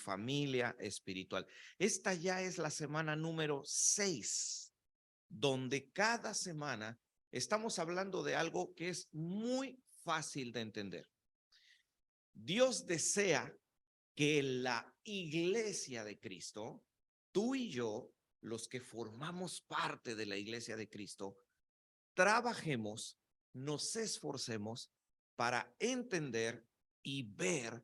familia espiritual. Esta ya es la semana número 6, donde cada semana estamos hablando de algo que es muy fácil de entender. Dios desea que la iglesia de Cristo, tú y yo, los que formamos parte de la iglesia de Cristo, trabajemos, nos esforcemos para entender y ver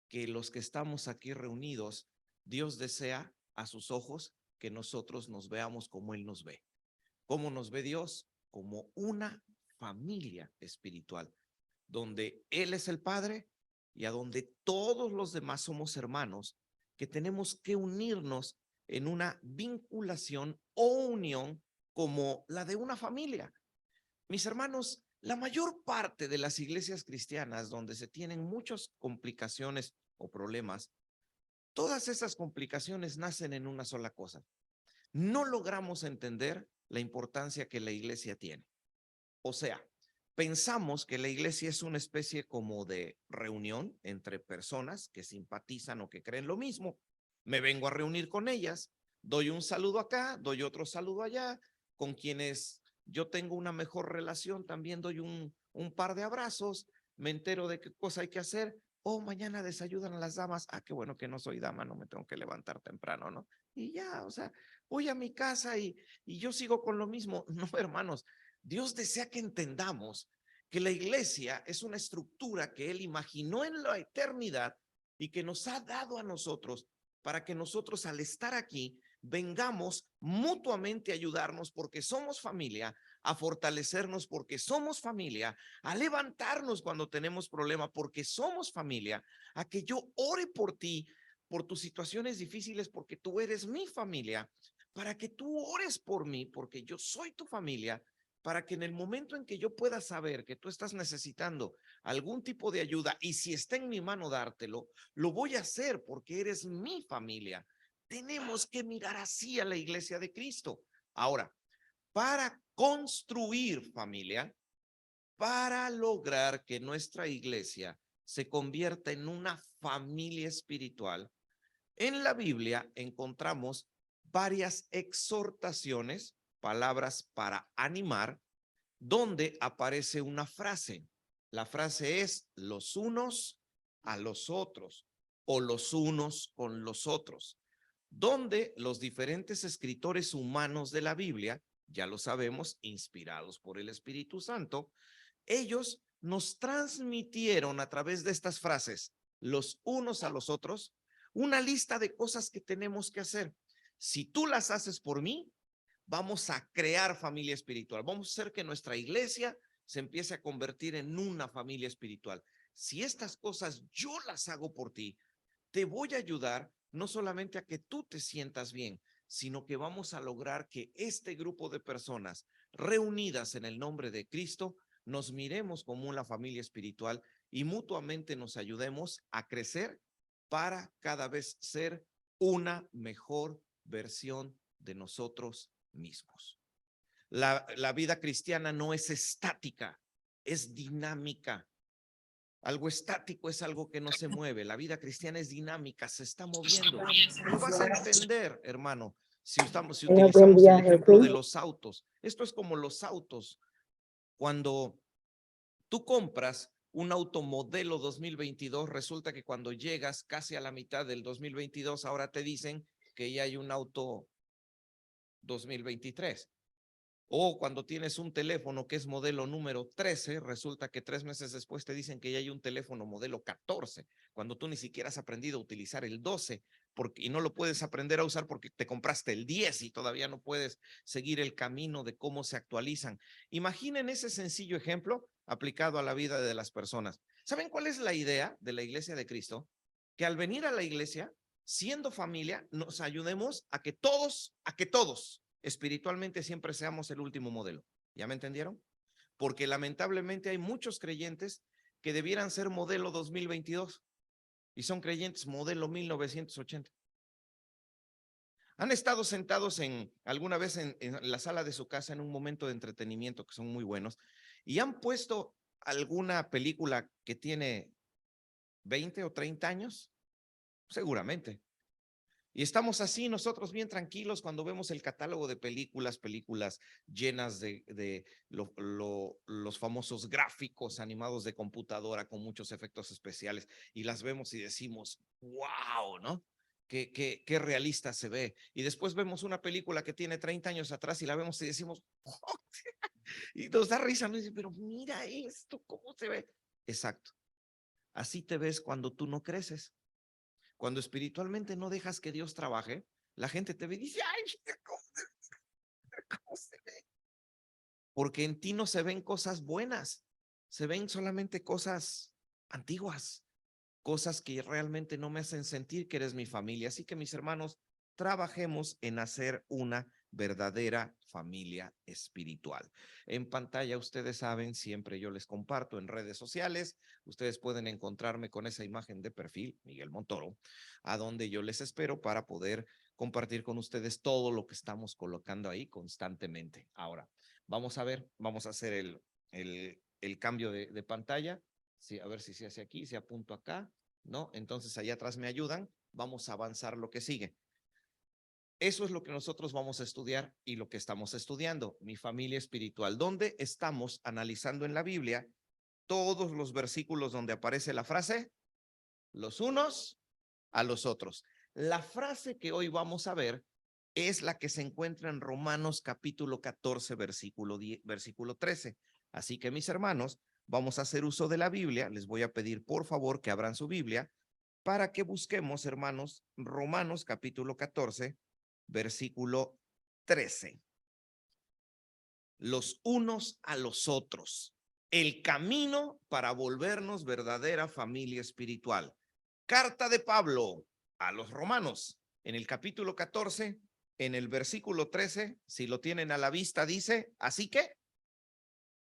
que los que estamos aquí reunidos, Dios desea a sus ojos que nosotros nos veamos como Él nos ve. ¿Cómo nos ve Dios? Como una familia espiritual, donde Él es el Padre y a donde todos los demás somos hermanos, que tenemos que unirnos en una vinculación o unión como la de una familia. Mis hermanos, la mayor parte de las iglesias cristianas donde se tienen muchas complicaciones o problemas, todas esas complicaciones nacen en una sola cosa. No logramos entender la importancia que la iglesia tiene. O sea, pensamos que la iglesia es una especie como de reunión entre personas que simpatizan o que creen lo mismo. Me vengo a reunir con ellas, doy un saludo acá, doy otro saludo allá, con quienes yo tengo una mejor relación, también doy un par de abrazos, me entero de qué cosa hay que hacer. Oh, mañana desayudan a las damas. Ah, qué bueno que no soy dama, no me tengo que levantar temprano, ¿no? Y ya, o sea, voy a mi casa y yo sigo con lo mismo. No, hermanos, Dios desea que entendamos que la iglesia es una estructura que Él imaginó en la eternidad y que nos ha dado a nosotros para que nosotros al estar aquí vengamos mutuamente a ayudarnos porque somos familia, a fortalecernos porque somos familia, a levantarnos cuando tenemos problema porque somos familia, a que yo ore por ti, por tus situaciones difíciles porque tú eres mi familia, para que tú ores por mí porque yo soy tu familia, para que en el momento en que yo pueda saber que tú estás necesitando algún tipo de ayuda y si está en mi mano dártelo, lo voy a hacer porque eres mi familia. Tenemos que mirar así a la iglesia de Cristo. Ahora, para construir familia, para lograr que nuestra iglesia se convierta en una familia espiritual, en la Biblia encontramos varias exhortaciones, palabras para animar, donde aparece una frase. La frase es los unos a los otros o los unos con los otros, donde los diferentes escritores humanos de la Biblia, ya lo sabemos, inspirados por el Espíritu Santo, ellos nos transmitieron a través de estas frases, los unos a los otros, una lista de cosas que tenemos que hacer. Si tú las haces por mí, vamos a crear familia espiritual. Vamos a hacer que nuestra iglesia se empiece a convertir en una familia espiritual. Si estas cosas yo las hago por ti, te voy a ayudar no solamente a que tú te sientas bien, sino que vamos a lograr que este grupo de personas reunidas en el nombre de Cristo nos miremos como una familia espiritual y mutuamente nos ayudemos a crecer para cada vez ser una mejor versión de nosotros mismos. La vida cristiana no es estática, es dinámica. Algo estático es algo que no se mueve. La vida cristiana es dinámica, se está moviendo. Lo vas a entender, hermano, si Buen utilizamos el viaje, ejemplo de ¿sí? los autos. Esto es como los autos. Cuando tú compras un auto modelo 2022, resulta que cuando llegas casi a la mitad del 2022, ahora te dicen que ya hay un auto 2023. O cuando tienes un teléfono que es modelo número 13, resulta que 3 meses después te dicen que ya hay un teléfono modelo 14, cuando tú ni siquiera has aprendido a utilizar el 12 y no lo puedes aprender a usar porque te compraste el 10 y todavía no puedes seguir el camino de cómo se actualizan. Imaginen ese sencillo ejemplo aplicado a la vida de las personas. ¿Saben cuál es la idea de la iglesia de Cristo? Que al venir a la iglesia, siendo familia, nos ayudemos a que todos espiritualmente siempre seamos el último modelo. ¿Ya me entendieron? Porque lamentablemente hay muchos creyentes que debieran ser modelo 2022 y son creyentes modelo 1980. Han estado sentados alguna vez en la sala de su casa en un momento de entretenimiento que son muy buenos y han puesto alguna película que tiene 20 o 30 años seguramente. Y estamos así nosotros bien tranquilos cuando vemos el catálogo de películas llenas de los famosos gráficos animados de computadora con muchos efectos especiales y las vemos y decimos, wow, ¿no? Qué realista se ve. Y después vemos una película que tiene 30 años atrás y la vemos y decimos, oh, y nos da risa, ¿no? Dice, pero mira esto, ¿cómo se ve? Exacto. Así te ves cuando tú no creces. Cuando espiritualmente no dejas que Dios trabaje, la gente te ve y dice, ay, ¿cómo se ve? Porque en ti no se ven cosas buenas, se ven solamente cosas antiguas, cosas que realmente no me hacen sentir que eres mi familia. Así que mis hermanos, trabajemos en hacer una verdadera familia espiritual. En pantalla, ustedes saben, siempre yo les comparto en redes sociales, ustedes pueden encontrarme con esa imagen de perfil, Miguel Montoro, a donde yo les espero para poder compartir con ustedes todo lo que estamos colocando ahí constantemente. Ahora, vamos a ver, vamos a hacer el cambio de pantalla. Sí, a ver si se hace aquí, se apunto acá, ¿no? Entonces allá atrás me ayudan, vamos a avanzar lo que sigue. Eso es lo que nosotros vamos a estudiar y lo que estamos estudiando, mi familia espiritual, donde estamos analizando en la Biblia todos los versículos donde aparece la frase, los unos a los otros. La frase que hoy vamos a ver es la que se encuentra en Romanos capítulo 14, versículo 13. Así que mis hermanos, vamos a hacer uso de la Biblia. Les voy a pedir por favor que abran su Biblia para que busquemos, hermanos, Romanos capítulo 14, versículo 13. Los unos a los otros. El camino para volvernos verdadera familia espiritual. Carta de Pablo a los romanos, en el capítulo 14, en el versículo 13, si lo tienen a la vista, dice, así que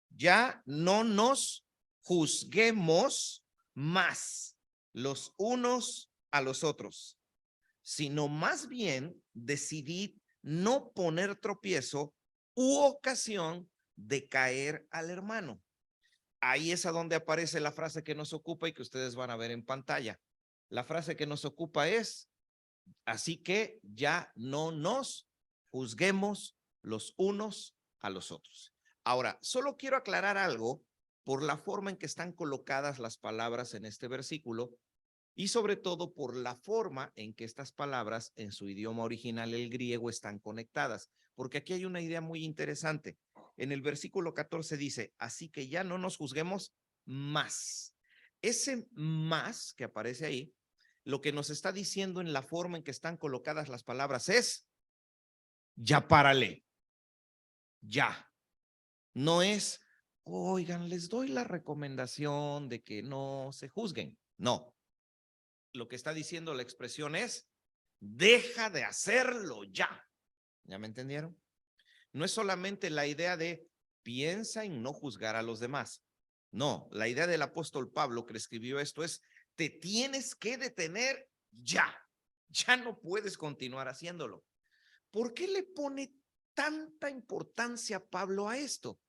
ya no nos juzguemos más los unos a los otros, sino más bien decidid no poner tropiezo u ocasión de caer al hermano. Ahí es a donde aparece la frase que nos ocupa y que ustedes van a ver en pantalla. La frase que nos ocupa es, así que ya no nos juzguemos los unos a los otros. Ahora, solo quiero aclarar algo por la forma en que están colocadas las palabras en este versículo y sobre todo por la forma en que estas palabras en su idioma original, el griego, están conectadas. Porque aquí hay una idea muy interesante. En el versículo 14 dice, así que ya no nos juzguemos más. Ese más que aparece ahí, lo que nos está diciendo en la forma en que están colocadas las palabras es, ya párale, ya. No es, oigan, les doy la recomendación de que no se juzguen. No, lo que está diciendo la expresión es, deja de hacerlo ya. ¿Ya me entendieron? No es solamente la idea de piensa en no juzgar a los demás. No, la idea del apóstol Pablo que escribió esto es, te tienes que detener ya. Ya no puedes continuar haciéndolo. ¿Por qué le pone tanta importancia Pablo a esto?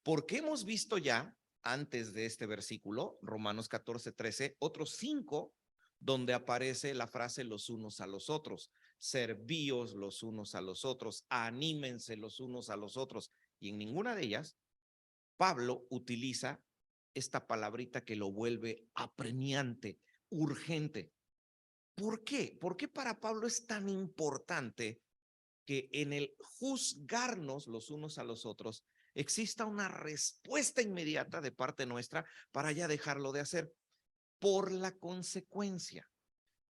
Porque hemos visto ya, antes de este versículo, Romanos 14, 13, otros 5, donde aparece la frase los unos a los otros, servíos los unos a los otros, anímense los unos a los otros. Y en ninguna de ellas, Pablo utiliza esta palabrita que lo vuelve apremiante, urgente. ¿Por qué? ¿Por qué para Pablo es tan importante que en el juzgarnos los unos a los otros exista una respuesta inmediata de parte nuestra para ya dejarlo de hacer por la consecuencia?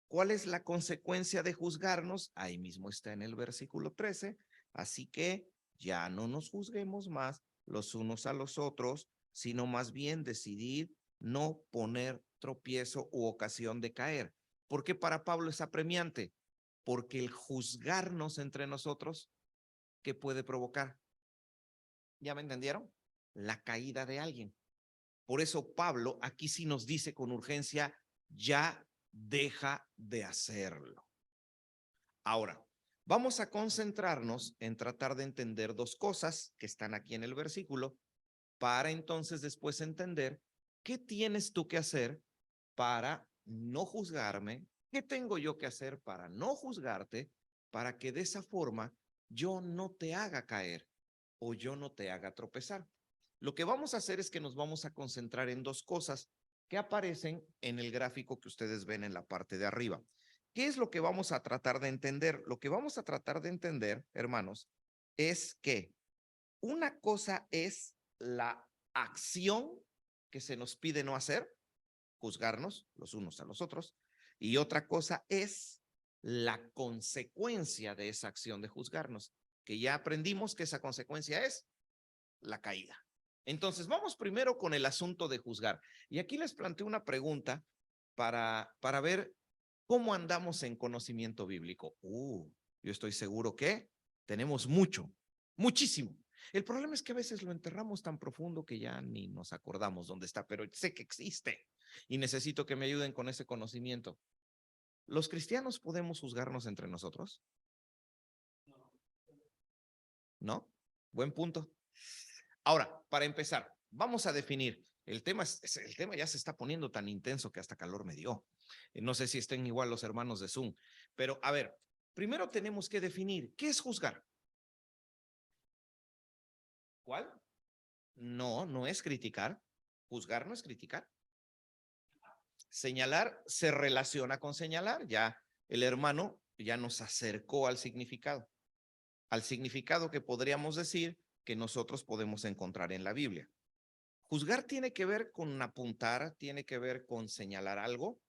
¿Cuál es la consecuencia de juzgarnos? Ahí mismo está en el versículo 13. Así que ya no nos juzguemos más los unos a los otros, sino más bien decidir no poner tropiezo u ocasión de caer. ¿Por qué para Pablo es apremiante? Porque el juzgarnos entre nosotros, ¿qué puede provocar? ¿Ya me entendieron? La caída de alguien. Por eso Pablo aquí sí nos dice con urgencia, ya deja de hacerlo. Ahora, vamos a concentrarnos en tratar de entender dos cosas que están aquí en el versículo para entonces después entender qué tienes tú que hacer para no juzgarme, ¿Qué tengo yo que hacer para no juzgarte, para que de esa forma yo no te haga caer o yo no te haga tropezar? Lo que vamos a hacer es que nos vamos a concentrar en dos cosas que aparecen en el gráfico que ustedes ven en la parte de arriba. ¿Qué es lo que vamos a tratar de entender? Lo que vamos a tratar de entender, hermanos, es que una cosa es la acción que se nos pide no hacer, juzgarnos los unos a los otros, y otra cosa es la consecuencia de esa acción de juzgarnos, que ya aprendimos que esa consecuencia es la caída. Entonces, vamos primero con el asunto de juzgar. Y aquí les planteo una pregunta para ver cómo andamos en conocimiento bíblico. Yo estoy seguro que tenemos mucho, muchísimo. El problema es que a veces lo enterramos tan profundo que ya ni nos acordamos dónde está, pero sé que existe y necesito que me ayuden con ese conocimiento. ¿Los cristianos podemos juzgarnos entre nosotros? ¿No? Buen punto. Ahora, para empezar, vamos a definir. El tema ya se está poniendo tan intenso que hasta calor me dio. No sé si estén igual los hermanos de Zoom, pero a ver, primero tenemos que definir qué es juzgar. ¿Cuál? No, no es criticar. Juzgar no es criticar. Señalar se relaciona con señalar. Ya el hermano ya nos acercó al significado que podríamos decir que nosotros podemos encontrar en la Biblia. Juzgar tiene que ver con apuntar, tiene que ver con señalar algo.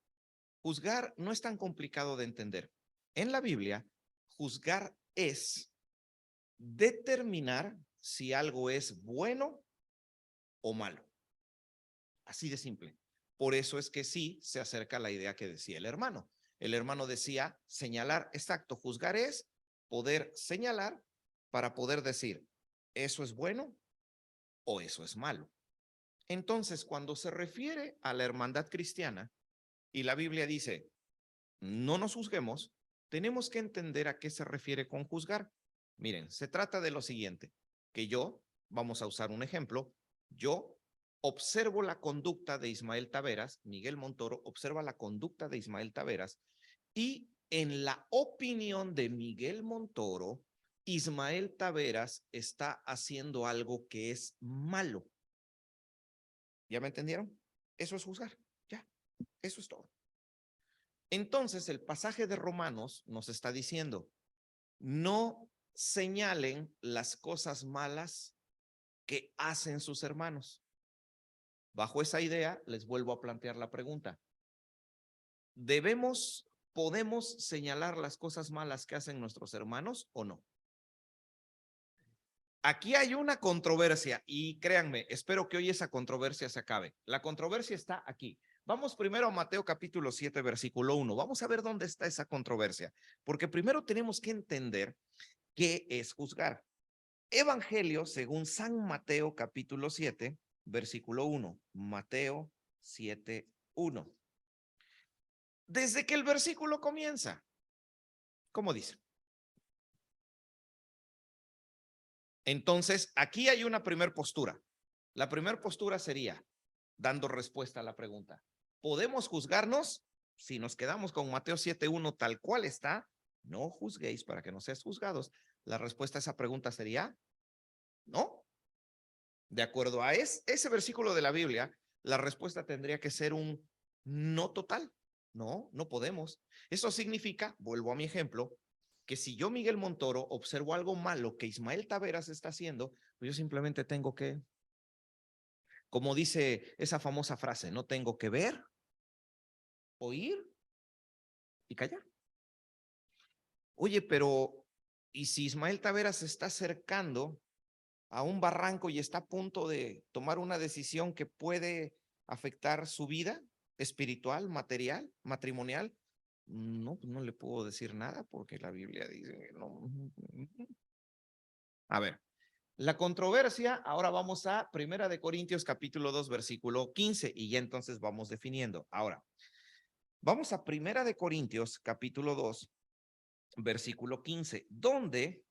Juzgar no es tan complicado de entender. En la Biblia, juzgar es determinar si algo es bueno o malo. Así de simple. Por eso es que sí se acerca a la idea que decía el hermano. El hermano decía señalar, exacto, juzgar es poder señalar para poder decir, eso es bueno o eso es malo. Entonces, cuando se refiere a la hermandad cristiana y la Biblia dice, no nos juzguemos, tenemos que entender a qué se refiere con juzgar. Miren, se trata de lo siguiente, que yo, vamos a usar un ejemplo, yo observo la conducta de Ismael Taveras, Miguel Montoro observa la conducta de Ismael Taveras y en la opinión de Miguel Montoro, Ismael Taveras está haciendo algo que es malo. ¿Ya me entendieron? Eso es juzgar, ya, eso es todo. Entonces, el pasaje de Romanos nos está diciendo, no señalen las cosas malas que hacen sus hermanos. Bajo esa idea, les vuelvo a plantear la pregunta. ¿Podemos señalar las cosas malas que hacen nuestros hermanos o no? Aquí hay una controversia y créanme, espero que hoy esa controversia se acabe. La controversia está aquí. Vamos primero a Mateo capítulo 7, versículo 1. Vamos a ver dónde está esa controversia, porque primero tenemos que entender qué es juzgar. Evangelio según San Mateo capítulo 7, versículo 1. Mateo 7, 1. Desde que el versículo comienza, ¿cómo dice? Entonces, aquí hay una primer postura. La primera postura sería, dando respuesta a la pregunta, ¿podemos juzgarnos? Si nos quedamos con Mateo 7:1 tal cual está, no juzguéis para que no seas juzgados. La respuesta a esa pregunta sería, no. De acuerdo a ese versículo de la Biblia, la respuesta tendría que ser un no total. No, no podemos. Eso significa, vuelvo a mi ejemplo, que si yo, Miguel Montoro, observo algo malo que Ismael Taveras está haciendo, pues yo simplemente tengo que, como dice esa famosa frase, no tengo que ver, oír y callar. Oye, pero ¿y si Ismael Taveras se está acercando a un barranco y está a punto de tomar una decisión que puede afectar su vida espiritual, material, matrimonial? No, pues no le puedo decir nada porque la Biblia dice que no. A ver, la controversia, ahora vamos a Primera de Corintios capítulo 2 versículo 15 y ya entonces vamos definiendo. Ahora, vamos a Primera de Corintios capítulo 2 versículo 15, donde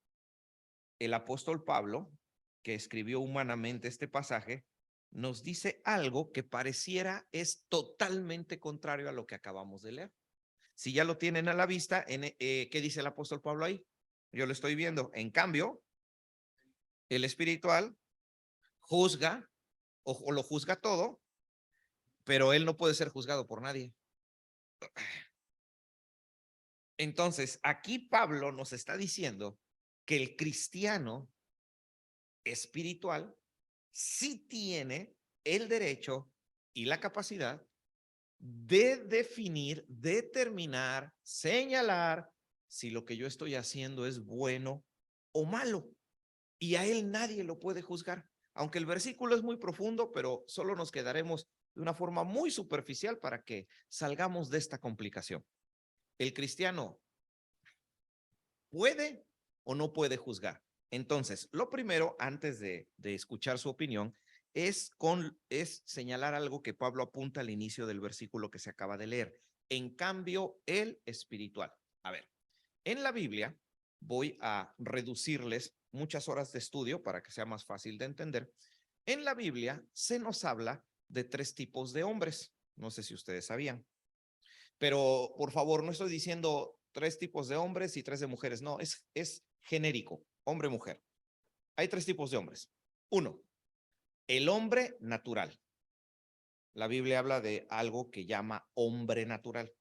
el apóstol Pablo, que escribió humanamente este pasaje, nos dice algo que pareciera es totalmente contrario a lo que acabamos de leer. Si ya lo tienen a la vista, ¿qué dice el apóstol Pablo ahí? Yo lo estoy viendo. En cambio, el espiritual juzga o lo juzga todo, pero él no puede ser juzgado por nadie. Entonces, aquí Pablo nos está diciendo que el cristiano espiritual sí tiene el derecho y la capacidad de definir, determinar, señalar si lo que yo estoy haciendo es bueno o malo. Y a él nadie lo puede juzgar. Aunque el versículo es muy profundo, pero solo nos quedaremos de una forma muy superficial para que salgamos de esta complicación. El cristiano puede o no puede juzgar. Entonces, lo primero, antes de escuchar su opinión, es señalar algo que Pablo apunta al inicio del versículo que se acaba de leer. En cambio, el espiritual. A ver, en la Biblia voy a reducirles muchas horas de estudio para que sea más fácil de entender. En la Biblia se nos habla de 3 tipos de hombres. No sé si ustedes sabían. Pero, por favor, no estoy diciendo 3 tipos de hombres y 3 de mujeres. No, es genérico, hombre-mujer. Hay 3 tipos de hombres. 1, el hombre natural. La Biblia habla de algo que llama hombre natural.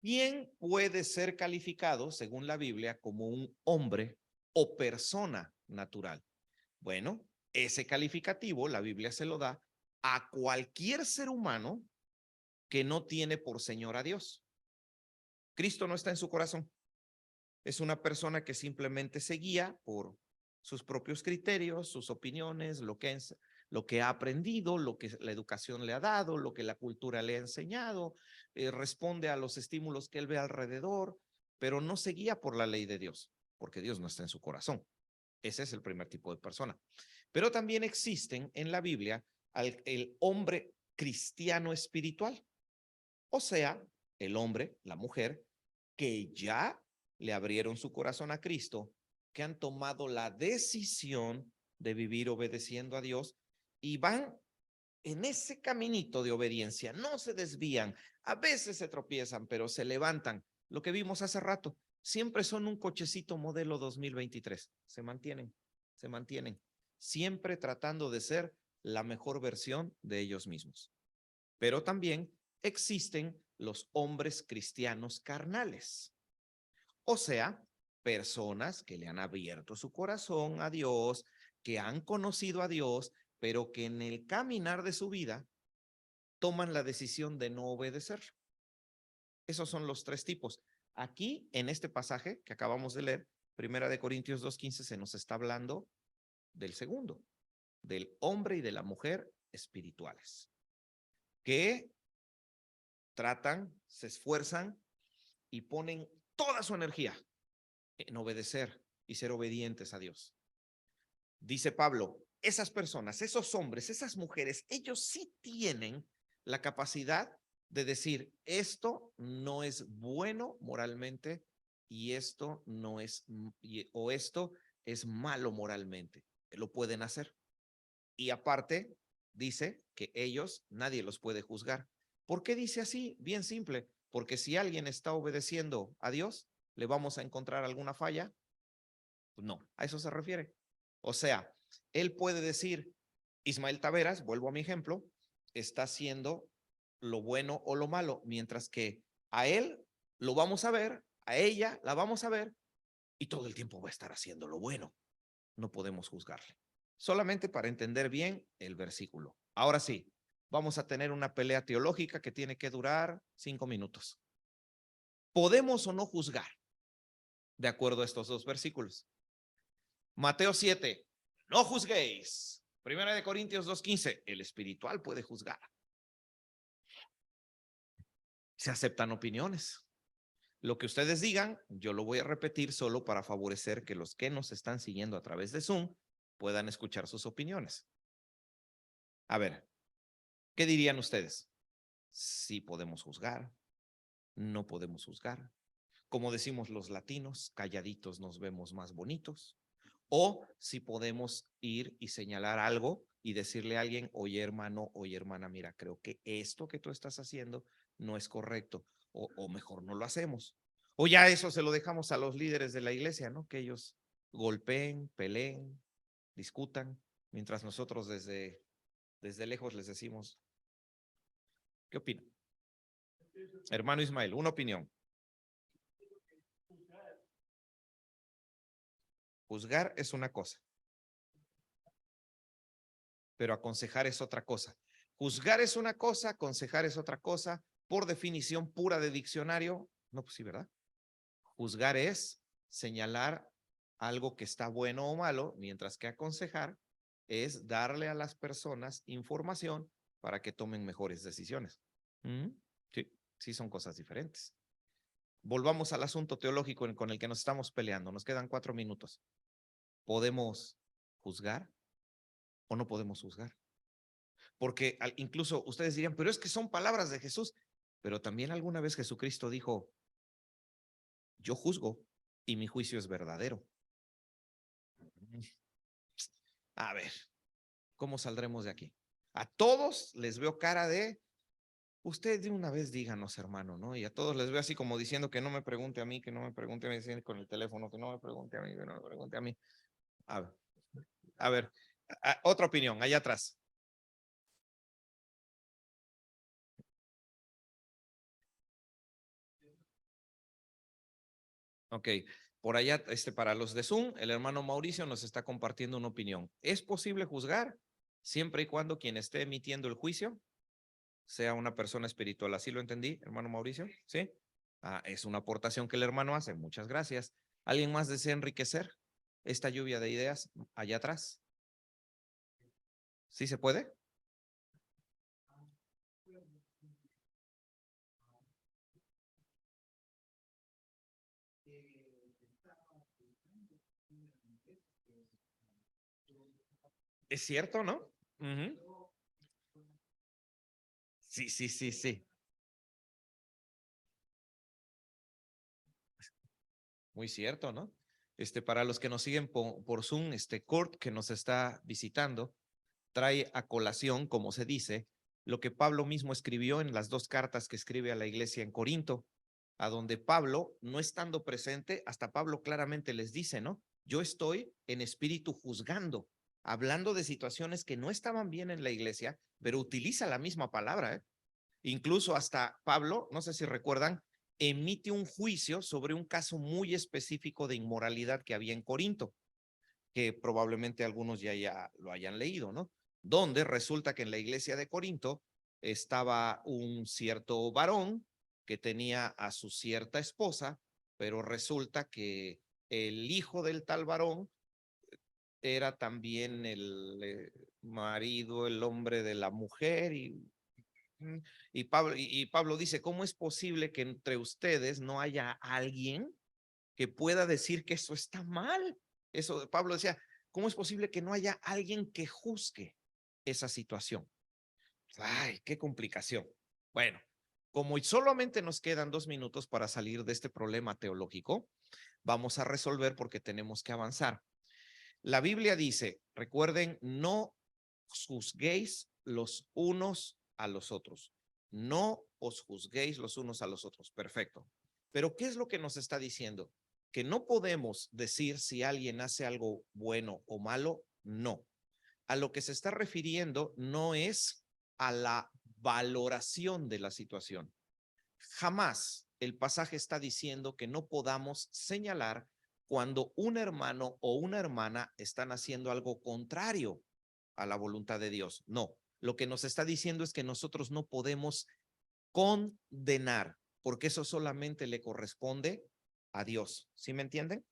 ¿Quién puede ser calificado, según la Biblia, como un hombre o persona natural? Bueno, ese calificativo la Biblia se lo da a cualquier ser humano que no tiene por Señor a Dios. Cristo no está en su corazón. Es una persona que simplemente se guía por sus propios criterios, sus opiniones, lo que ha aprendido, lo que la educación le ha dado, lo que la cultura le ha enseñado, responde a los estímulos que él ve alrededor, pero no se guía por la ley de Dios, porque Dios no está en su corazón. Ese es el primer tipo de persona. Pero también existen en la Biblia el hombre cristiano espiritual, o sea, el hombre, la mujer, que ya le abrieron su corazón a Cristo, que han tomado la decisión de vivir obedeciendo a Dios y van en ese caminito de obediencia, no se desvían, a veces se tropiezan, pero se levantan. Lo que vimos hace rato, siempre son un cochecito modelo 2023, se mantienen, siempre tratando de ser la mejor versión de ellos mismos. Pero también existen los hombres cristianos carnales. O sea, personas que le han abierto su corazón a Dios, que han conocido a Dios, pero que en el caminar de su vida toman la decisión de no obedecer. Esos son los 3 tipos. Aquí, en este pasaje que acabamos de leer, 1 Corintios 2:15, se nos está hablando del segundo, del hombre y de la mujer espirituales, que tratan, se esfuerzan y ponen toda su energía en obedecer y ser obedientes a Dios. Dice Pablo, esas personas, esos hombres, esas mujeres, ellos sí tienen la capacidad de decir, esto no es bueno moralmente y esto no es, o esto es malo moralmente. Lo pueden hacer. Y aparte, dice que ellos, nadie los puede juzgar. ¿Por qué dice así? Bien simple, porque si alguien está obedeciendo a Dios, ¿le vamos a encontrar alguna falla? Pues no, a eso se refiere. O sea, él puede decir, Ismael Taveras, vuelvo a mi ejemplo, está haciendo lo bueno o lo malo, mientras que a él lo vamos a ver, a ella la vamos a ver y todo el tiempo va a estar haciendo lo bueno. No podemos juzgarle. Solamente para entender bien el versículo. Ahora sí, vamos a tener una pelea teológica que tiene que durar 5 minutos. ¿Podemos o no juzgar de acuerdo a estos 2 versículos? Mateo 7, no juzguéis. 1 Corintios 2:15, el espiritual puede juzgar. Se aceptan opiniones. Lo que ustedes digan, yo lo voy a repetir solo para favorecer que los que nos están siguiendo a través de Zoom puedan escuchar sus opiniones. A ver, ¿qué dirían ustedes? Si podemos juzgar, no podemos juzgar. Como decimos los latinos, calladitos nos vemos más bonitos. O si podemos ir y señalar algo y decirle a alguien, oye hermano, oye hermana, mira, creo que esto que tú estás haciendo no es correcto, o mejor no lo hacemos. O ya eso se lo dejamos a los líderes de la iglesia, ¿no? Que ellos golpeen, peleen, discutan, mientras nosotros desde lejos les decimos, ¿qué opina? Hermano Ismael, una opinión. Juzgar es una cosa, pero aconsejar es otra cosa. Juzgar es una cosa, aconsejar es otra cosa. Por definición pura de diccionario, no, pues sí, ¿verdad? Juzgar es señalar algo que está bueno o malo, mientras que aconsejar es darle a las personas información para que tomen mejores decisiones. Sí, sí son cosas diferentes. Volvamos al asunto teológico con el que nos estamos peleando. Nos quedan 4 minutos. ¿Podemos juzgar o no podemos juzgar? Porque incluso ustedes dirían, pero es que son palabras de Jesús. Pero también alguna vez Jesucristo dijo, yo juzgo y mi juicio es verdadero. A ver, ¿cómo saldremos de aquí? A todos les veo cara de, usted de una vez díganos, hermano, ¿no? Y a todos les veo así como diciendo que no me pregunte a mí, que no me pregunte a mí, con el teléfono, que no me pregunte a mí, que no me pregunte a mí. A ver, a ver, otra opinión, allá atrás. Ok, por allá, para los de Zoom, el hermano Mauricio nos está compartiendo una opinión. ¿Es posible juzgar siempre y cuando quien esté emitiendo el juicio sea una persona espiritual? ¿Así lo entendí, hermano Mauricio? ¿Sí? Es una aportación que el hermano hace. Muchas gracias. ¿Alguien más desea enriquecer esta lluvia de ideas allá atrás? ¿Sí se puede? Es cierto, ¿no? Ujú. Sí, sí, sí, sí. Muy cierto, ¿no? Para los que nos siguen por Zoom, Kurt que nos está visitando, trae a colación, como se dice, lo que Pablo mismo escribió en las 2 cartas que escribe a la iglesia en Corinto, a donde Pablo, no estando presente, hasta Pablo claramente les dice, ¿no? Yo estoy en espíritu juzgando, hablando de situaciones que no estaban bien en la iglesia, pero utiliza la misma palabra, ¿eh? Incluso hasta Pablo, no sé si recuerdan, emite un juicio sobre un caso muy específico de inmoralidad que había en Corinto, que probablemente algunos ya lo hayan leído, ¿no? Donde resulta que en la iglesia de Corinto estaba un cierto varón que tenía a su cierta esposa, pero resulta que el hijo del tal varón era también el marido, el hombre de la mujer y Pablo dice, ¿cómo es posible que entre ustedes no haya alguien que pueda decir que eso está mal? Eso Pablo decía, ¿cómo es posible que no haya alguien que juzgue esa situación? Ay, qué complicación. Bueno, como solamente nos quedan 2 minutos para salir de este problema teológico, vamos a resolver porque tenemos que avanzar. La Biblia dice, recuerden, no juzguéis los unos a los otros. No os juzguéis los unos a los otros. Perfecto. Pero ¿qué es lo que nos está diciendo? Que no podemos decir si alguien hace algo bueno o malo. No. A lo que se está refiriendo no es a la valoración de la situación. Jamás el pasaje está diciendo que no podamos señalar cuando un hermano o una hermana están haciendo algo contrario a la voluntad de Dios. No, lo que nos está diciendo es que nosotros no podemos condenar, porque eso solamente le corresponde a Dios. ¿Sí me entienden?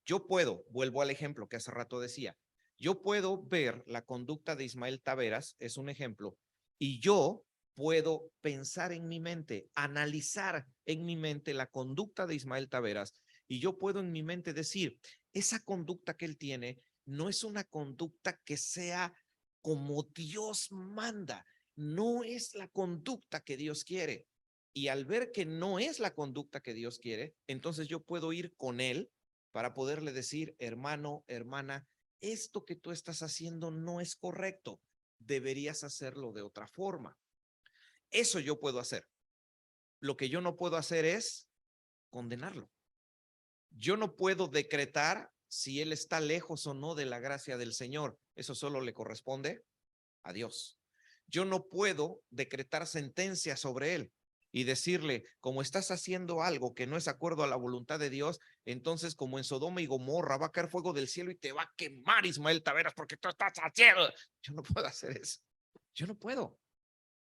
Yo puedo, vuelvo al ejemplo que hace rato decía, yo puedo ver la conducta de Ismael Taveras, es un ejemplo, y yo puedo pensar en mi mente, analizar en mi mente la conducta de Ismael Taveras, y yo puedo en mi mente decir, esa conducta que él tiene no es una conducta que sea como Dios manda, no es la conducta que Dios quiere. Y al ver que no es la conducta que Dios quiere, entonces yo puedo ir con él para poderle decir, hermano, hermana, esto que tú estás haciendo no es correcto, deberías hacerlo de otra forma. Eso yo puedo hacer. Lo que yo no puedo hacer es condenarlo. Yo no puedo decretar si él está lejos o no de la gracia del Señor. Eso solo le corresponde a Dios. Yo no puedo decretar sentencia sobre él y decirle, como estás haciendo algo que no es acuerdo a la voluntad de Dios, entonces como en Sodoma y Gomorra va a caer fuego del cielo y te va a quemar, Ismael Taveras, porque tú estás haciendo. Yo no puedo hacer eso. Yo no puedo.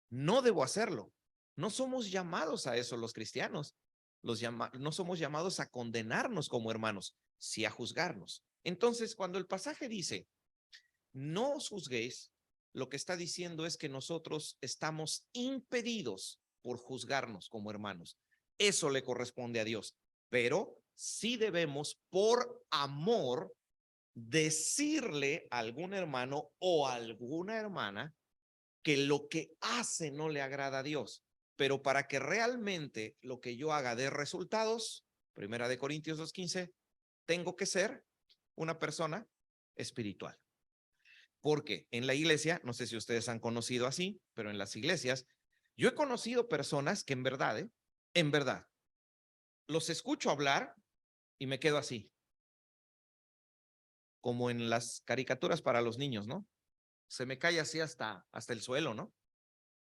No debo hacerlo. No somos llamados a eso los cristianos. No somos llamados a condenarnos como hermanos, sí a juzgarnos. Entonces, cuando el pasaje dice, no os juzguéis, lo que está diciendo es que nosotros estamos impedidos por juzgarnos como hermanos. Eso le corresponde a Dios, pero sí debemos por amor decirle a algún hermano o a alguna hermana que lo que hace no le agrada a Dios, pero para que realmente lo que yo haga dé resultados, 1 Corintios 2:15, tengo que ser una persona espiritual. Porque en la iglesia, no sé si ustedes han conocido así, pero en las iglesias, yo he conocido personas que en verdad, los escucho hablar y me quedo así, como en las caricaturas para los niños, ¿no? Se me cae así hasta el suelo, ¿no?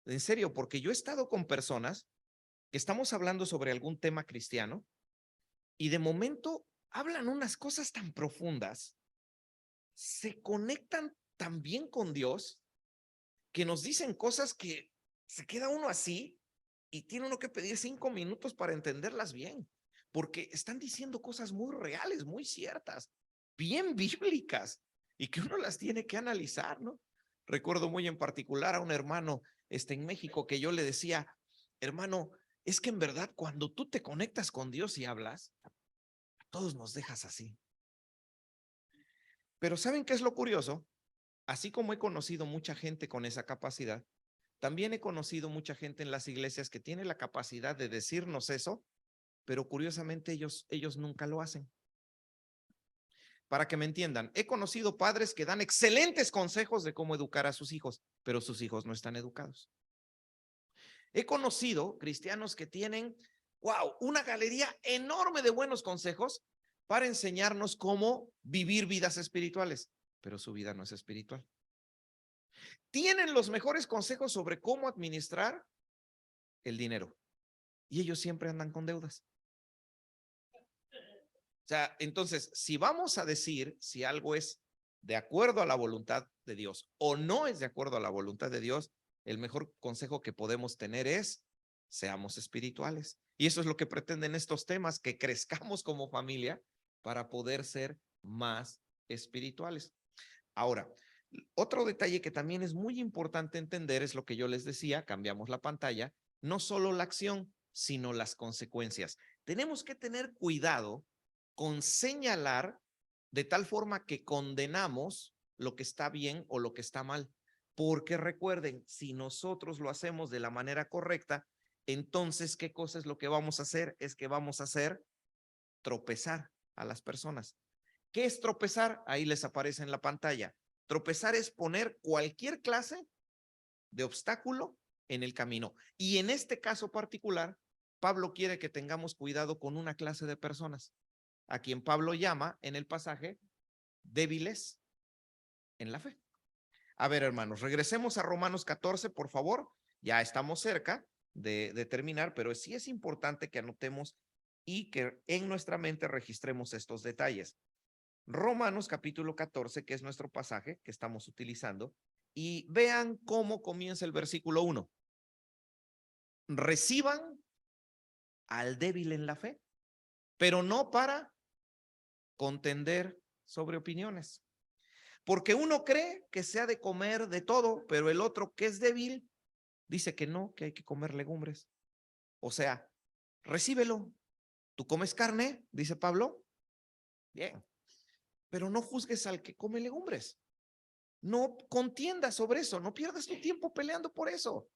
En serio, porque yo he estado con personas que estamos hablando sobre algún tema cristiano y de momento hablan unas cosas tan profundas, se conectan tan bien con Dios que nos dicen cosas que se queda uno así y tiene uno que pedir 5 minutos para entenderlas bien, porque están diciendo cosas muy reales, muy ciertas, bien bíblicas y que uno las tiene que analizar, ¿no? Recuerdo muy en particular a un hermano en México que yo le decía, hermano, es que en verdad cuando tú te conectas con Dios y hablas, a todos nos dejas así. Pero ¿saben qué es lo curioso? Así como he conocido mucha gente con esa capacidad, también he conocido mucha gente en las iglesias que tiene la capacidad de decirnos eso, pero curiosamente ellos nunca lo hacen. Para que me entiendan, he conocido padres que dan excelentes consejos de cómo educar a sus hijos, pero sus hijos no están educados. He conocido cristianos que tienen, wow, una galería enorme de buenos consejos para enseñarnos cómo vivir vidas espirituales, pero su vida no es espiritual. Tienen los mejores consejos sobre cómo administrar el dinero y ellos siempre andan con deudas. O sea, entonces, si vamos a decir si algo es de acuerdo a la voluntad de Dios o no es de acuerdo a la voluntad de Dios, el mejor consejo que podemos tener es seamos espirituales. Y eso es lo que pretenden estos temas, que crezcamos como familia para poder ser más espirituales. Ahora, otro detalle que también es muy importante entender es lo que yo les decía, cambiamos la pantalla, no solo la acción, sino las consecuencias. Tenemos que tener cuidado con señalar de tal forma que condenamos lo que está bien o lo que está mal. Porque recuerden, si nosotros lo hacemos de la manera correcta, entonces, ¿qué cosa es lo que vamos a hacer? Es que vamos a hacer tropezar a las personas. ¿Qué es tropezar? Ahí les aparece en la pantalla. Tropezar es poner cualquier clase de obstáculo en el camino. Y en este caso particular, Pablo quiere que tengamos cuidado con una clase de personas, a quien Pablo llama en el pasaje débiles en la fe. A ver, hermanos, regresemos a Romanos 14, por favor. Ya estamos cerca de terminar, pero sí es importante que anotemos y que en nuestra mente registremos estos detalles. Romanos capítulo 14, que es nuestro pasaje que estamos utilizando, y vean cómo comienza el versículo 1. Reciban al débil en la fe, pero no para contender sobre opiniones. Porque uno cree que se ha de comer de todo, pero el otro que es débil dice que no, que hay que comer legumbres. O sea, recíbelo. ¿Tú comes carne? Dice Pablo. Bien, pero no juzgues al que come legumbres. No contiendas sobre eso, no pierdas tu tiempo peleando por eso.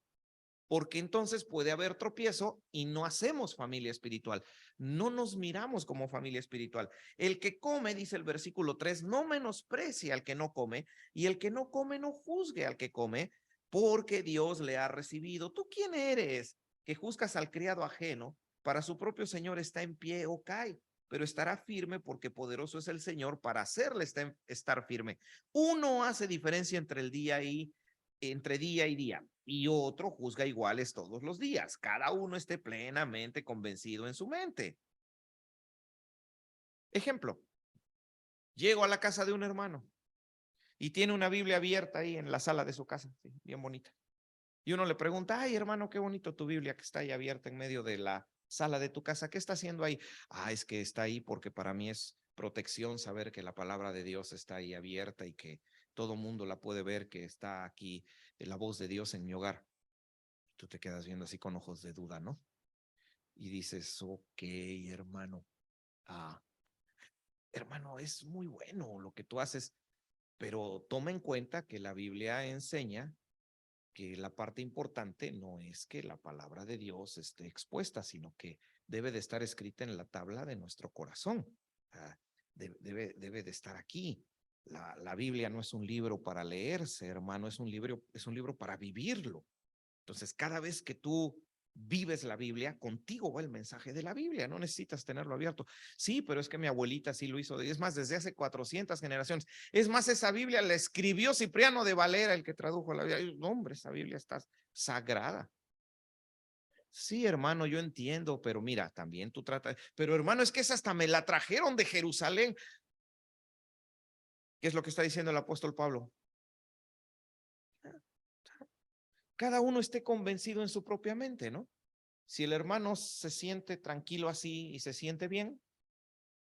porque entonces puede haber tropiezo y no hacemos familia espiritual. No nos miramos como familia espiritual. El que come, dice el versículo 3, no menosprecie al que no come, y el que no come no juzgue al que come, porque Dios le ha recibido. ¿Tú quién eres que juzgas al criado ajeno? Para su propio Señor está en pie o cae, pero estará firme porque poderoso es el Señor para hacerle estar firme. Uno hace diferencia entre día y día, y otro juzga iguales todos los días. Cada uno esté plenamente convencido en su mente. Ejemplo, llego a la casa de un hermano y tiene una Biblia abierta ahí en la sala de su casa, sí, bien bonita. Y uno le pregunta, ay hermano, qué bonito tu Biblia que está ahí abierta en medio de la sala de tu casa. ¿Qué está haciendo ahí? Ah, es que está ahí porque para mí es protección saber que la palabra de Dios está ahí abierta y que todo mundo la puede ver, que está aquí la voz de Dios en mi hogar. Tú te quedas viendo así con ojos de duda, ¿no? Y dices, ok, hermano, ah, hermano, es muy bueno lo que tú haces, pero toma en cuenta que la Biblia enseña que la parte importante no es que la palabra de Dios esté expuesta, sino que debe de estar escrita en la tabla de nuestro corazón. Ah, debe de estar aquí. La Biblia no es un libro para leerse, hermano, es un libro para vivirlo. Entonces, cada vez que tú vives la Biblia, contigo va el mensaje de la Biblia, no necesitas tenerlo abierto. Sí, pero es que mi abuelita sí lo hizo, es más, desde hace 400 generaciones. Es más, esa Biblia la escribió Cipriano de Valera, el que tradujo la Biblia. Hombre, esa Biblia está sagrada. Sí, hermano, yo entiendo, pero mira, también tú tratas, pero hermano, es que esa hasta me la trajeron de Jerusalén. ¿Qué es lo que está diciendo el apóstol Pablo? Cada uno esté convencido en su propia mente, ¿no? Si el hermano se siente tranquilo así y se siente bien,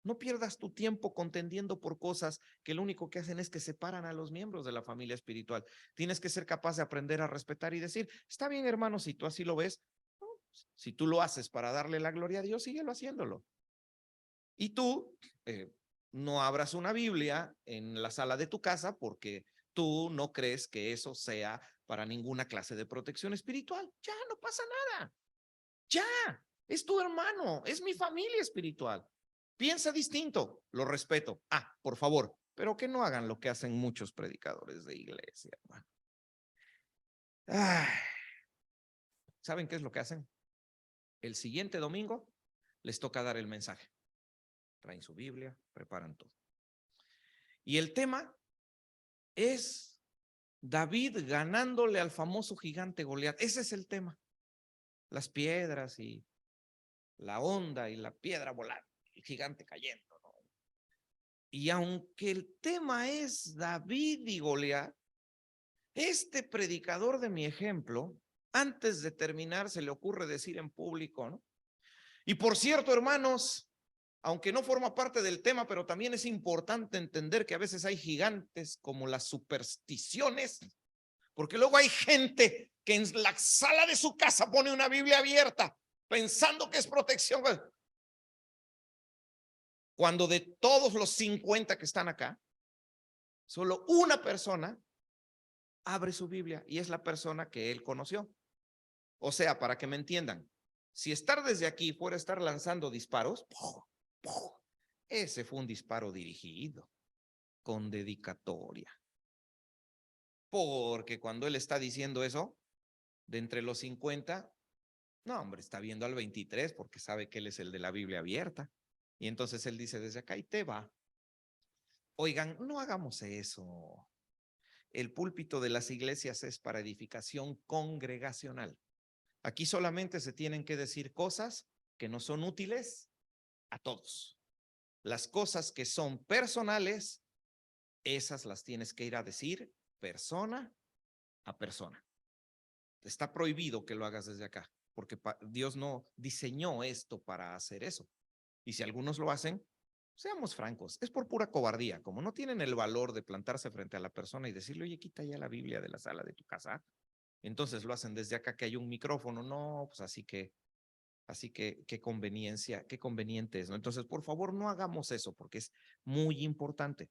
no pierdas tu tiempo contendiendo por cosas que lo único que hacen es que separan a los miembros de la familia espiritual. Tienes que ser capaz de aprender a respetar y decir, está bien, hermano, si tú así lo ves, ¿no? Si tú lo haces para darle la gloria a Dios, síguelo haciéndolo. Y tú no abras una Biblia en la sala de tu casa porque tú no crees que eso sea para ninguna clase de protección espiritual. Ya, no pasa nada. Ya, es tu hermano, es mi familia espiritual. Piensa distinto, lo respeto. Ah, por favor, pero que no hagan lo que hacen muchos predicadores de iglesia, hermano. Ay, ¿saben qué es lo que hacen? El siguiente domingo les toca dar el mensaje. Traen su Biblia, preparan todo. Y el tema es David ganándole al famoso gigante Goliat. Ese es el tema. Las piedras y la onda y la piedra volando, el gigante cayendo, ¿no? Y aunque el tema es David y Goliat, este predicador de mi ejemplo, antes de terminar, se le ocurre decir en público, ¿no? Y por cierto, hermanos, aunque no forma parte del tema, pero también es importante entender que a veces hay gigantes como las supersticiones, porque luego hay gente que en la sala de su casa pone una Biblia abierta pensando que es protección. Cuando de todos los 50 que están acá, solo una persona abre su Biblia y es la persona que él conoció. O sea, para que me entiendan, si estar desde aquí fuera estar lanzando disparos, ese fue un disparo dirigido, con dedicatoria. Porque cuando él está diciendo eso, de entre los 50, no, hombre, está viendo al 23 porque sabe que él es el de la Biblia abierta. Y entonces él dice desde acá y te va. Oigan, no hagamos eso. El púlpito de las iglesias es para edificación congregacional. Aquí solamente se tienen que decir cosas que no son útiles a todos. Las cosas que son personales, esas las tienes que ir a decir persona a persona. Está prohibido que lo hagas desde acá, porque Dios no diseñó esto para hacer eso. Y si algunos lo hacen, seamos francos, es por pura cobardía. Como no tienen el valor de plantarse frente a la persona y decirle, oye, quita ya la Biblia de la sala de tu casa, entonces lo hacen desde acá que hay un micrófono. No, pues así que qué conveniencia, qué conveniente es, ¿no? Entonces, por favor, no hagamos eso porque es muy importante.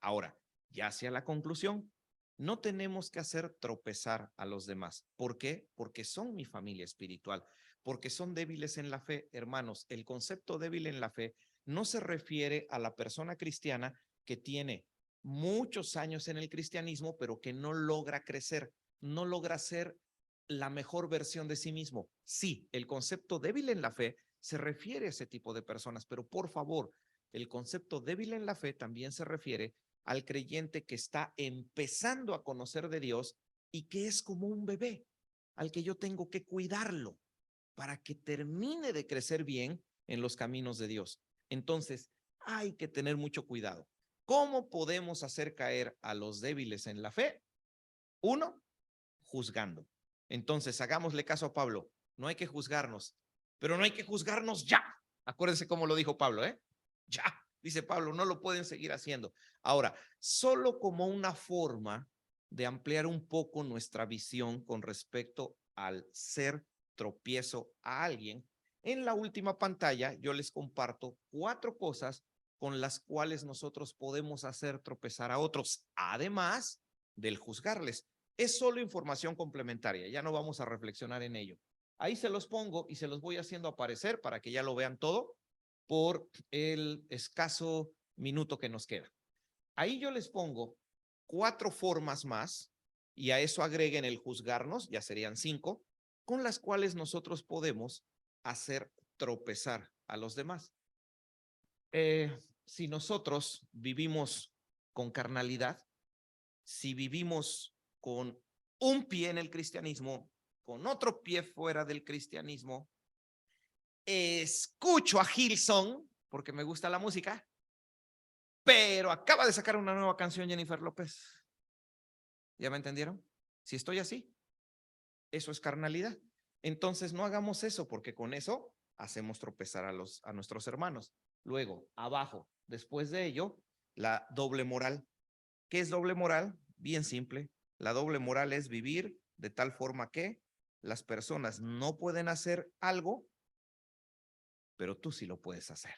Ahora, ya hacia la conclusión, No tenemos que hacer tropezar a los demás. ¿Por qué? Porque son mi familia espiritual, porque son débiles en la fe. Hermanos, el concepto débil en la fe no se refiere a la persona cristiana que tiene muchos años en el cristianismo, pero que no logra crecer, no logra ser la mejor versión de sí mismo. Sí, el concepto débil en la fe se refiere a ese tipo de personas, pero por favor, el concepto débil en la fe también se refiere al creyente que está empezando a conocer de Dios y que es como un bebé al que yo tengo que cuidarlo para que termine de crecer bien en los caminos de Dios. Entonces, hay que tener mucho cuidado. ¿Cómo podemos hacer caer a los débiles en la fe? Uno, juzgando. Entonces, hagámosle caso a Pablo. No hay que juzgarnos, pero no hay que juzgarnos ya. Acuérdense cómo lo dijo Pablo, ¿eh? Ya, dice Pablo, no lo pueden seguir haciendo. Ahora, solo como una forma de ampliar un poco nuestra visión con respecto al ser tropiezo a alguien, en la última pantalla yo les comparto 4 cosas con las cuales nosotros podemos hacer tropezar a otros, además del juzgarles. Es solo información complementaria, ya no vamos a reflexionar en ello. Ahí se los pongo y se los voy haciendo aparecer para que ya lo vean todo por el escaso minuto que nos queda. Ahí yo les pongo 4 formas más y a eso agreguen el juzgarnos, ya serían 5, con las cuales nosotros podemos hacer tropezar a los demás. Si nosotros vivimos con carnalidad, si vivimos con un pie en el cristianismo, con otro pie fuera del cristianismo, escucho a Hillsong porque me gusta la música, pero acaba de sacar una nueva canción Jennifer López. ¿Ya me entendieron? Si estoy así, eso es carnalidad. Entonces no hagamos eso porque con eso hacemos tropezar a nuestros hermanos. Luego, abajo, después de ello, la doble moral. ¿Qué es doble moral? Bien simple. La doble moral es vivir de tal forma que las personas no pueden hacer algo, pero tú sí lo puedes hacer.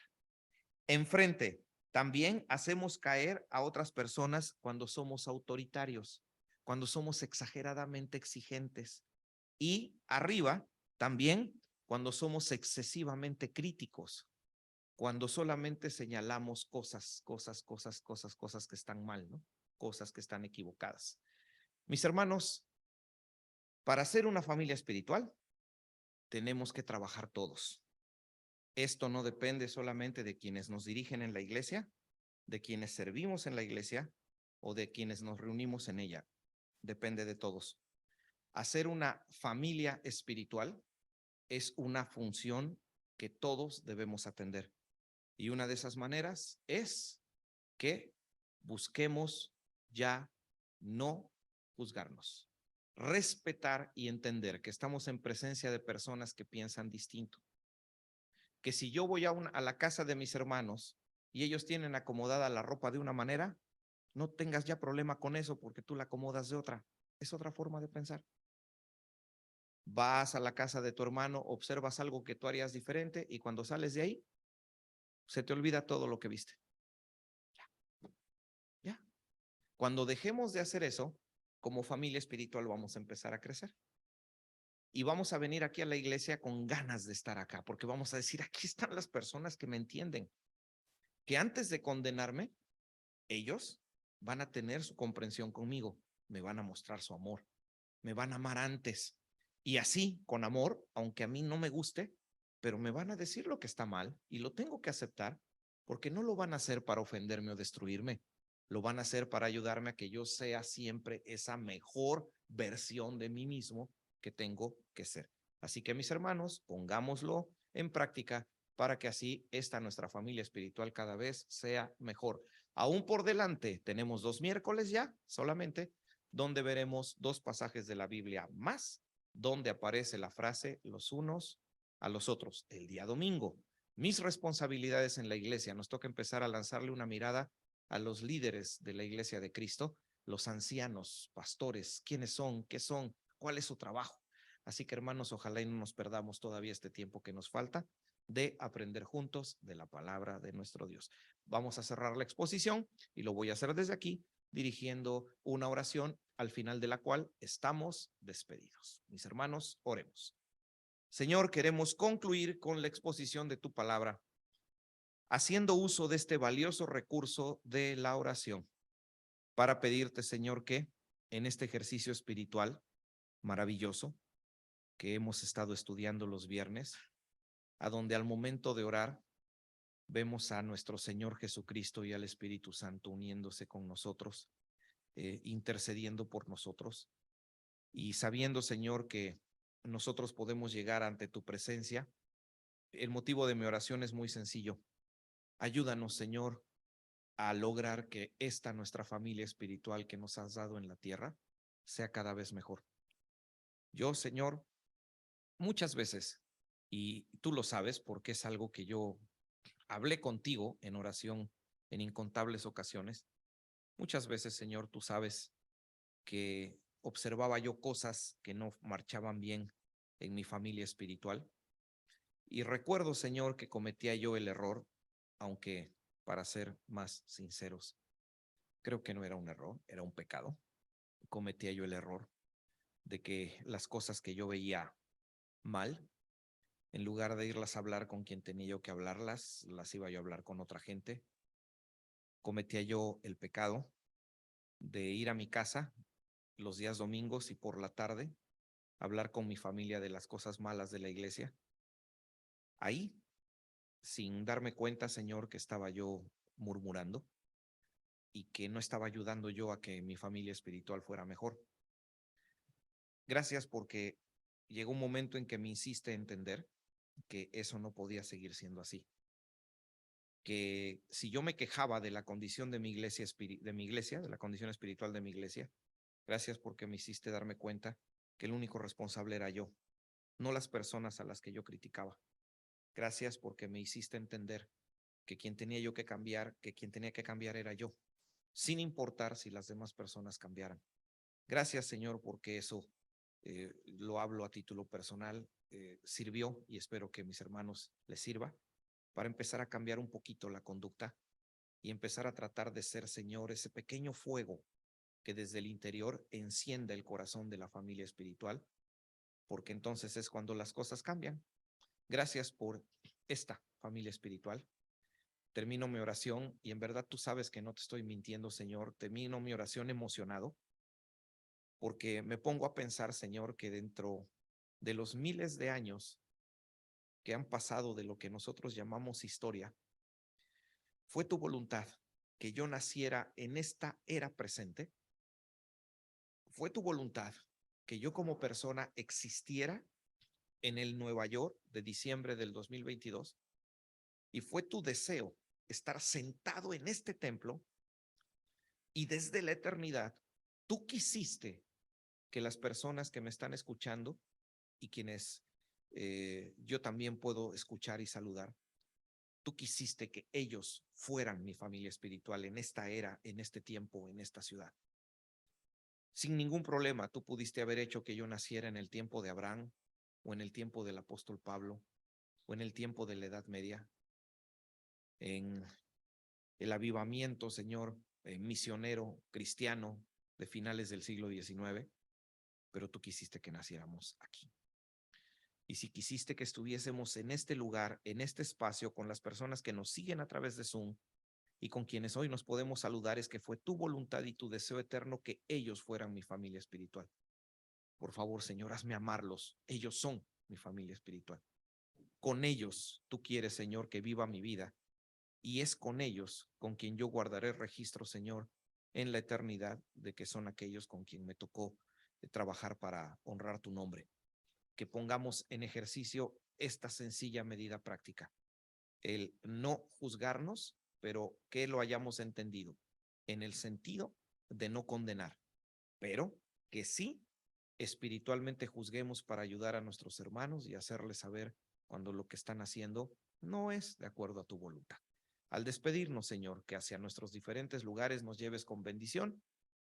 Enfrente, también hacemos caer a otras personas cuando somos autoritarios, cuando somos exageradamente exigentes. Y arriba, también cuando somos excesivamente críticos, cuando solamente señalamos cosas que están mal, ¿no? Cosas que están equivocadas. Mis hermanos, para ser una familia espiritual, tenemos que trabajar todos. Esto no depende solamente de quienes nos dirigen en la iglesia, de quienes servimos en la iglesia o de quienes nos reunimos en ella. Depende de todos. Hacer una familia espiritual es una función que todos debemos atender. Y una de esas maneras es que busquemos ya no juzgarnos, respetar y entender que estamos en presencia de personas que piensan distinto. Que si yo voy a la casa de mis hermanos y ellos tienen acomodada la ropa de una manera, no tengas ya problema con eso porque tú la acomodas de otra. Es otra forma de pensar. Vas a la casa de tu hermano, observas algo que tú harías diferente y cuando sales de ahí, se te olvida todo lo que viste. Ya. Cuando dejemos de hacer eso, como familia espiritual vamos a empezar a crecer. Y vamos a venir aquí a la iglesia con ganas de estar acá, porque vamos a decir, aquí están las personas que me entienden, que antes de condenarme, ellos van a tener su comprensión conmigo, me van a mostrar su amor, me van a amar antes. Y así, con amor, aunque a mí no me guste, pero me van a decir lo que está mal y lo tengo que aceptar, porque no lo van a hacer para ofenderme o destruirme, lo van a hacer para ayudarme a que yo sea siempre esa mejor versión de mí mismo que tengo que ser. Así que mis hermanos, pongámoslo en práctica para que así esta nuestra familia espiritual cada vez sea mejor. Aún por delante tenemos 2 miércoles ya solamente donde veremos 2 pasajes de la Biblia más, donde aparece la frase los unos a los otros. El día domingo, mis responsabilidades en la iglesia, nos toca empezar a lanzarle una mirada a los líderes de la iglesia de Cristo, los ancianos, pastores, quiénes son, qué son, cuál es su trabajo. Así que hermanos, ojalá y no nos perdamos todavía este tiempo que nos falta de aprender juntos de la palabra de nuestro Dios. Vamos a cerrar la exposición y lo voy a hacer desde aquí, dirigiendo una oración al final de la cual estamos despedidos. Mis hermanos, oremos. Señor, queremos concluir con la exposición de tu palabra, haciendo uso de este valioso recurso de la oración, para pedirte, Señor, que en este ejercicio espiritual maravilloso que hemos estado estudiando los viernes, a donde al momento de orar vemos a nuestro Señor Jesucristo y al Espíritu Santo uniéndose con nosotros, intercediendo por nosotros, y sabiendo, Señor, que nosotros podemos llegar ante tu presencia. El motivo de mi oración es muy sencillo. Ayúdanos, Señor, a lograr que esta nuestra familia espiritual que nos has dado en la tierra sea cada vez mejor. Yo, Señor, muchas veces, y tú lo sabes porque es algo que yo hablé contigo en oración en incontables ocasiones, muchas veces, Señor, tú sabes que observaba yo cosas que no marchaban bien en mi familia espiritual. Y recuerdo, Señor, que cometía yo el error, aunque para ser más sinceros, creo que no era un error, era un pecado. Cometía yo el error de que las cosas que yo veía mal, en lugar de irlas a hablar con quien tenía yo que hablarlas, las iba yo a hablar con otra gente. Cometía yo el pecado de ir a mi casa los días domingos y por la tarde hablar con mi familia de las cosas malas de la iglesia. Ahí, sin darme cuenta, Señor, que estaba yo murmurando y que no estaba ayudando yo a que mi familia espiritual fuera mejor. Gracias porque llegó un momento en que me hiciste entender que eso no podía seguir siendo así. Que si yo me quejaba de la condición de mi iglesia, de la condición espiritual de mi iglesia, gracias porque me hiciste darme cuenta que el único responsable era yo, no las personas a las que yo criticaba. Gracias porque me hiciste entender que quien tenía yo que cambiar, que quien tenía que cambiar era yo, sin importar si las demás personas cambiaran. Gracias, Señor, porque eso lo hablo a título personal, sirvió y espero que mis hermanos les sirva para empezar a cambiar un poquito la conducta y empezar a tratar de ser, Señor, ese pequeño fuego que desde el interior encienda el corazón de la familia espiritual, porque entonces es cuando las cosas cambian. Gracias por esta familia espiritual. Termino mi oración y en verdad tú sabes que no te estoy mintiendo, Señor. Termino mi oración emocionado porque me pongo a pensar, Señor, que dentro de los miles de años que han pasado de lo que nosotros llamamos historia, fue tu voluntad que yo naciera en esta era presente. Fue tu voluntad que yo como persona existiera en el Nueva York de diciembre del 2022 y fue tu deseo estar sentado en este templo y desde la eternidad tú quisiste que las personas que me están escuchando y quienes yo también puedo escuchar y saludar, tú quisiste que ellos fueran mi familia espiritual en esta era, en este tiempo, en esta ciudad. Sin ningún problema, tú pudiste haber hecho que yo naciera en el tiempo de Abraham o en el tiempo del apóstol Pablo o en el tiempo de la Edad Media, en el avivamiento, Señor, misionero cristiano de finales del siglo XIX, pero tú quisiste que naciéramos aquí. Y si quisiste que estuviésemos en este lugar, en este espacio, con las personas que nos siguen a través de Zoom y con quienes hoy nos podemos saludar, es que fue tu voluntad y tu deseo eterno que ellos fueran mi familia espiritual. Por favor, Señor, hazme amarlos. Ellos son mi familia espiritual. Con ellos tú quieres, Señor, que viva mi vida. Y es con ellos con quien yo guardaré registro, Señor, en la eternidad de que son aquellos con quien me tocó trabajar para honrar tu nombre. Que pongamos en ejercicio esta sencilla medida práctica. El no juzgarnos, pero que lo hayamos entendido en el sentido de no condenar, pero que sí espiritualmente juzguemos para ayudar a nuestros hermanos y hacerles saber cuando lo que están haciendo no es de acuerdo a tu voluntad. Al despedirnos, Señor, que hacia nuestros diferentes lugares nos lleves con bendición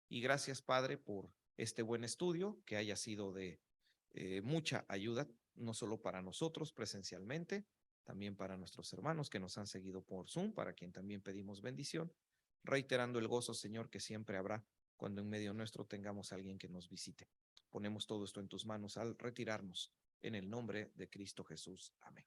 y gracias, Padre, por este buen estudio que haya sido de mucha ayuda, no solo para nosotros presencialmente, también para nuestros hermanos que nos han seguido por Zoom, para quien también pedimos bendición, reiterando el gozo, Señor, que siempre habrá cuando en medio nuestro tengamos a alguien que nos visite. Ponemos todo esto en tus manos al retirarnos en el nombre de Cristo Jesús. Amén.